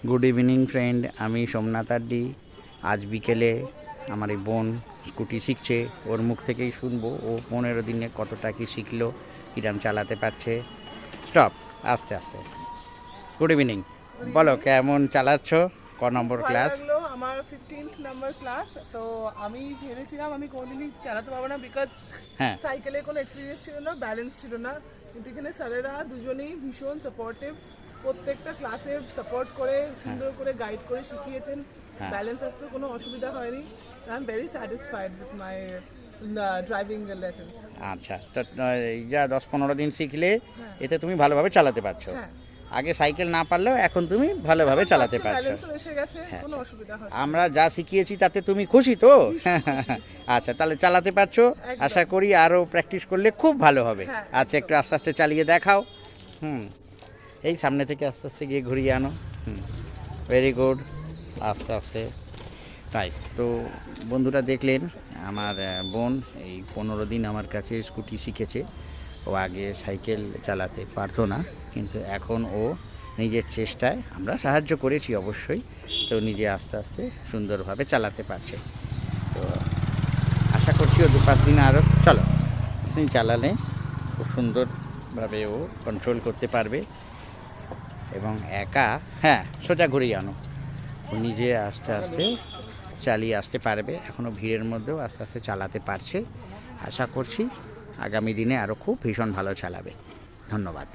Good evening friend, আমি সোমনাথ আড্ডি। আজ বিকেলে আমার এই বোন স্কুটি শিখছে, ওর মুখ থেকেই শুনবো ও 15 দিনে কতটা কি শিখলো, কিরাম চালাতে পারছে। স্টপ, আস্তে আস্তে। গুড ইভিনিং, বলো কেমন চালাচ্ছ, ক নম্বর ক্লাস? আমার 15th নাম্বার ক্লাস। তো আমি ভেবেছিলাম আমি কোনোদিনই চালাতে পারবো না, বিকজ হ্যাঁ, সাইকেলের কোনো এক্সপিরিয়েন্স ছিল না, ব্যালেন্স ছিল না। কিন্তু এখানে স্যারেরা দুজনেই ভীষণ সাপোর্টিভ, প্রত্যেকটা ক্লাসে সাপোর্ট করে সুন্দর করে গাইড করে শিখিয়েছেন। ব্যালেন্স আসতে কোনো অসুবিধা হয়নি। I am very satisfied with my driving lessons. আচ্ছা। তো এই যা 10-15 দিন শিখলে এতে তুমি ভালোভাবে চালাতে পারছো। হ্যাঁ, আগে সাইকেল না পারলেও এখন তুমি ভালোভাবে চালাতে পারছো। ব্যালেন্সও এসে গেছে, কোনো অসুবিধা হয় না। আমরা যা শিখিয়েছি তাতে তুমি খুশি তো? আচ্ছা, তাহলে চালাতে পারছো। আশা করি আরও প্র্যাকটিস করলে খুব ভালো হবে। হ্যাঁ, আচ্ছা, একটু আস্তে আস্তে চালিয়ে দেখাও। এই সামনে থেকে আস্তে আস্তে গিয়ে ঘুরিয়ে আনো। ভেরি গুড, আস্তে আস্তে। তাই তো বন্ধুরা, দেখলেন আমার বোন এই 15 দিন আমার কাছে স্কুটি শিখেছে। ও আগে সাইকেল চালাতে পারতো না, কিন্তু এখন ও নিজের চেষ্টায়, আমরা সাহায্য করেছি অবশ্যই, তো নিজে আস্তে আস্তে সুন্দরভাবে চালাতে পারছে। তো আশা করছি ও 2-5 দিন আরও দিন চালালে খুব সুন্দরভাবে ও কন্ট্রোল করতে পারবে এবং একা, সোজা ঘুরিয়ে আনো, ও নিজে আস্তে আস্তে চালিয়ে আসতে পারবে। এখনও ভিড়ের মধ্যেও আস্তে আস্তে চালাতে পারছে। আশা করছি আগামী দিনে আরও খুব ভীষণ ভালো চালাবে। ধন্যবাদ।